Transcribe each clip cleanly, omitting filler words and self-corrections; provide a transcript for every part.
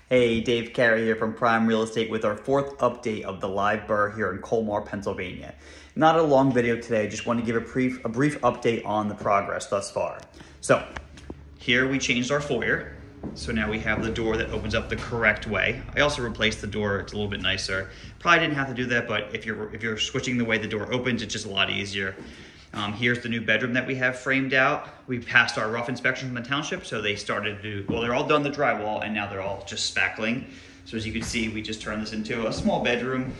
Hey, Dave Carey here from Prime Real Estate with our fourth update of the live BRRRR here in Colmar, Pennsylvania. Not a long video today, just want to give a brief update on the progress thus far. So, here we changed our foyer. So now we have the door that opens up the correct way. I also replaced the door, it's a little bit nicer. Probably didn't have to do that, but if you're switching the way the door opens, it's just a lot easier. Here's the new bedroom that we have framed out. We passed our rough inspection from the township, so they started to, well, they're all done the drywall, and now they're all just spackling. So as you can see, we just turned this into a small bedroom.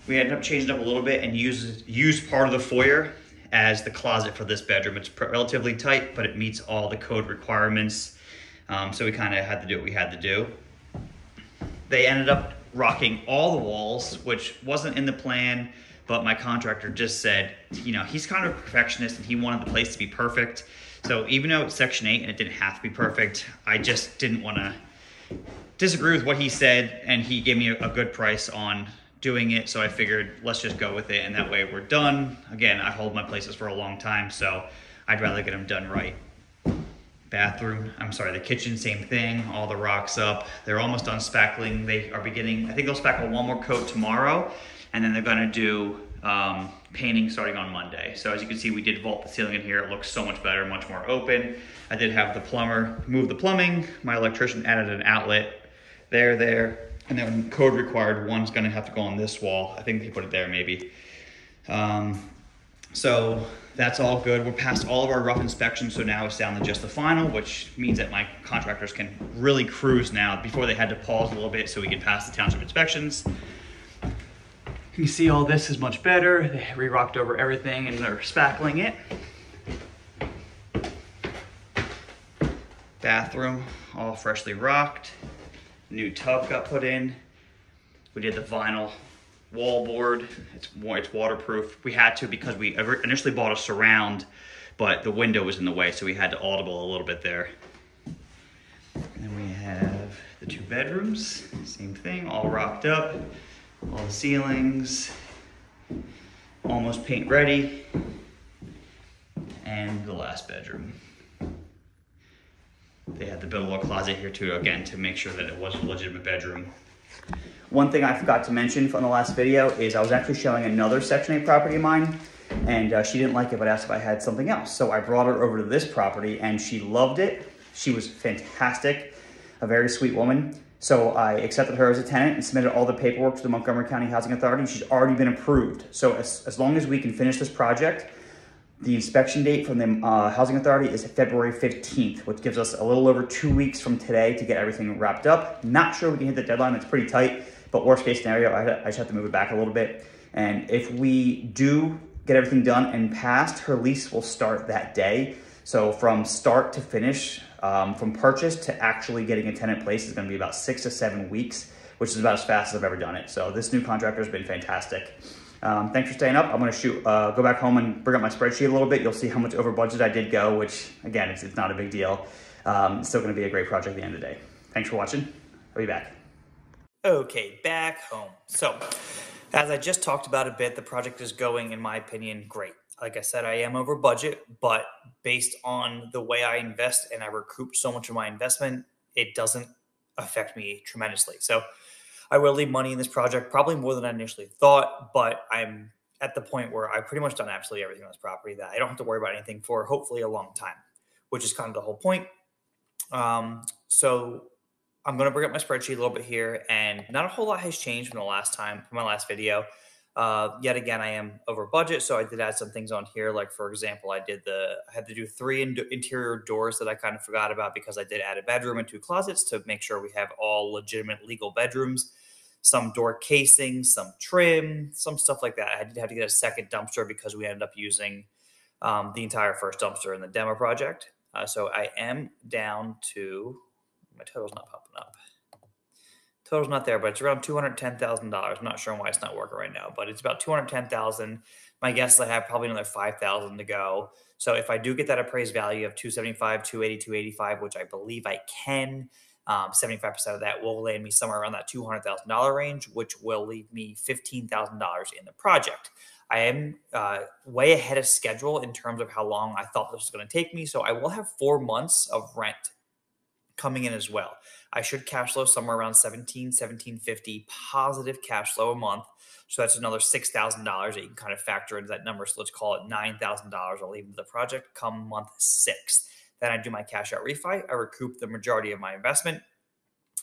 We ended up changing it up a little bit and used part of the foyer as the closet for this bedroom. It's relatively tight, but it meets all the code requirements. So we kind of had to do what we had to do. They ended up rocking all the walls, which wasn't in the plan, but my contractor just said, you know, he's kind of a perfectionist and he wanted the place to be perfect. So even though it's Section 8 and it didn't have to be perfect, I just didn't want to disagree with what he said, and he gave me a good price on doing it. So I figured, let's just go with it, and that way we're done. Again, I hold my places for a long time, so I'd rather get them done right. The kitchen, same thing, all the rocks up. They're almost done spackling. They are beginning, I think they'll spackle one more coat tomorrow, and then they're gonna do painting starting on Monday. So as you can see, we did vault the ceiling in here. It looks so much better, much more open. I did have the plumber move the plumbing. My electrician added an outlet there, and then code required, one's gonna have to go on this wall. I think they put it there maybe. So that's all good. We're past all of our rough inspections, so now it's down to just the final, which means that my contractors can really cruise now. Before they had to pause a little bit so we could pass the township inspections. You can see all this is much better. They re-rocked over everything and they're spackling it. Bathroom, all freshly rocked. New tub got put in. We did the vinyl wall board. It's waterproof. We had to because we initially bought a surround, but the window was in the way, so we had to audible a little bit there. And then we have the two bedrooms, same thing, all rocked up. All the ceilings, almost paint ready. And the last bedroom. They had to build a little closet here too, again, to make sure that it was a legitimate bedroom. One thing I forgot to mention from the last video is I was actually showing another Section 8 property of mine, and she didn't like it, but asked if I had something else. So I brought her over to this property and she loved it. She was fantastic, a very sweet woman. So I accepted her as a tenant and submitted all the paperwork to the Montgomery County Housing Authority. She's already been approved. So as long as we can finish this project, the inspection date from the Housing Authority is February 15th, which gives us a little over 2 weeks from today to get everything wrapped up. Not sure we can hit the deadline, it's pretty tight, but worst case scenario, I just have to move it back a little bit. And if we do get everything done and passed, her lease will start that day. So from start to finish, from purchase to actually getting a tenant place is gonna be about 6 to 7 weeks, which is about as fast as I've ever done it. So this new contractor has been fantastic. Thanks for staying up. I'm gonna go back home and bring up my spreadsheet a little bit. You'll see how much over budget I did go, which again, it's not a big deal. It's still gonna be a great project at the end of the day. Thanks for watching. I'll be back. Okay, back home. So, as I just talked about a bit, the project is going, in my opinion, great. Like I said, I am over budget, but based on the way I invest and I recoup so much of my investment, it doesn't affect me tremendously. So I will leave money in this project, probably more than I initially thought, but I'm at the point where I've pretty much done absolutely everything on this property that I don't have to worry about anything for hopefully a long time, which is kind of the whole point. So I'm going to bring up my spreadsheet a little bit here, and not a whole lot has changed from my last video. Yet again, I am over budget, so I did add some things on here. Like for example, I had to do 3 interior doors that I kind of forgot about because I did add a bedroom and 2 closets to make sure we have all legitimate legal bedrooms. Some door casing, some trim, some stuff like that. I did have to get a second dumpster because we ended up using the entire first dumpster in the demo project. So I am down to, my total's not popping up. Total's not there, but it's around $210,000. I'm not sure why it's not working right now, but it's about $210,000. My guess is I have probably another $5,000 to go. So if I do get that appraised value of $275, $280, $285, which I believe I can, 75% of that will land me somewhere around that $200,000 range, which will leave me $15,000 in the project. I am way ahead of schedule in terms of how long I thought this was going to take me. So I will have 4 months of rent coming in as well. I should cash flow somewhere around 1750 positive cash flow a month. So that's another $6,000 that you can kind of factor into that number. So let's call it $9,000 I'll leave into the project come month 6. Then I do my cash out refi. I recoup the majority of my investment.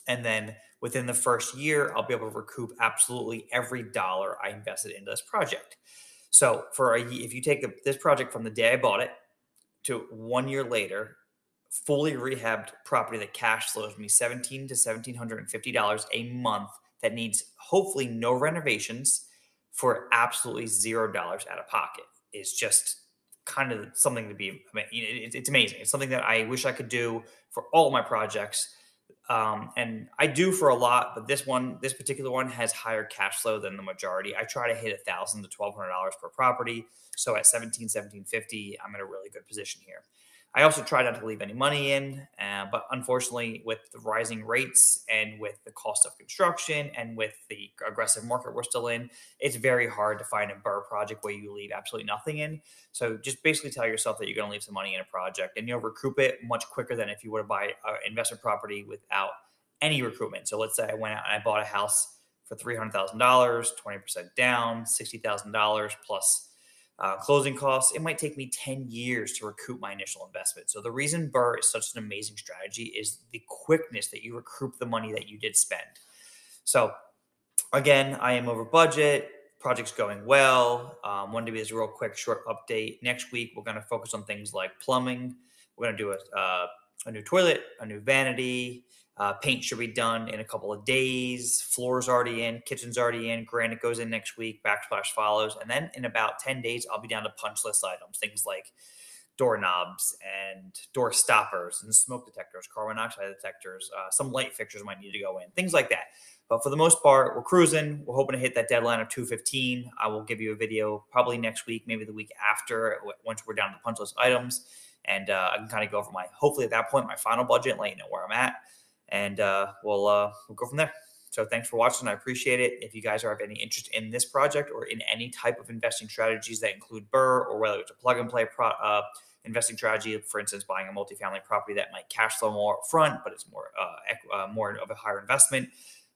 And then within the first year, I'll be able to recoup absolutely every dollar I invested into this project. So if you take this project from the day I bought it to 1 year later, fully rehabbed property that cash flows me $1,700 to $1,750 a month that needs hopefully no renovations for absolutely $0 out of pocket is just kind of something to be. I mean, it's amazing. It's something that I wish I could do for all my projects. And I do for a lot, but this particular one has higher cash flow than the majority. I try to hit $1,000 to $1,200 per property. So at 1750, I'm in a really good position here. I also try not to leave any money in, but unfortunately, with the rising rates and with the cost of construction and with the aggressive market we're still in, it's very hard to find a BRRRR project where you leave absolutely nothing in. So just basically tell yourself that you're going to leave some money in a project, and you'll recoup it much quicker than if you were to buy an investment property without any recoupment. So let's say I went out and I bought a house for $300,000, 20% down, $60,000 plus closing costs. It might take me 10 years to recoup my initial investment. So the reason BRRRR is such an amazing strategy is the quickness that you recoup the money that you did spend. So again, I am over budget. Project's going well. Wanted to be this real quick, short update. Next week, we're going to focus on things like plumbing. We're going to do a new toilet, a new vanity. Paint should be done in a couple of days. Floor's already in, kitchen's already in. Granite goes in next week. Backsplash follows, and then in about 10 days, I'll be down to punch list items. Things like doorknobs and door stoppers and smoke detectors, carbon monoxide detectors. Some light fixtures might need to go in. Things like that. But for the most part, we're cruising. We're hoping to hit that deadline of 2/15. I will give you a video probably next week, maybe the week after, once we're down to punch list items. And I can kind of go over hopefully at that point, my final budget and let you know where I'm at. And we'll go from there. So thanks for watching. I appreciate it. If you guys have any interest in this project or in any type of investing strategies that include BRRRR, or whether it's a plug and play investing strategy, for instance, buying a multifamily property that might cash flow more upfront, but it's more of a higher investment,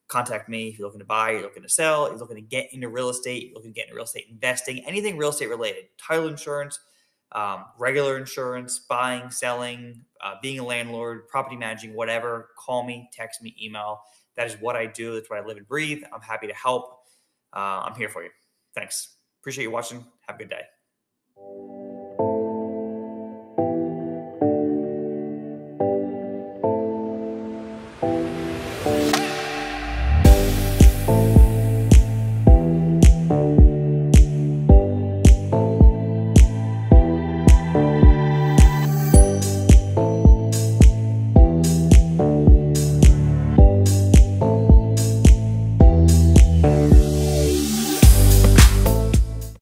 contact me. If you're looking to buy, you're looking to sell, you're looking to get into real estate, you're looking to get into real estate investing, anything real estate related, title insurance, regular insurance, buying, selling, being a landlord, property managing, whatever, call me, text me, email. That is what I do. That's what I live and breathe. I'm happy to help. I'm here for you. Thanks. Appreciate you watching. Have a good day.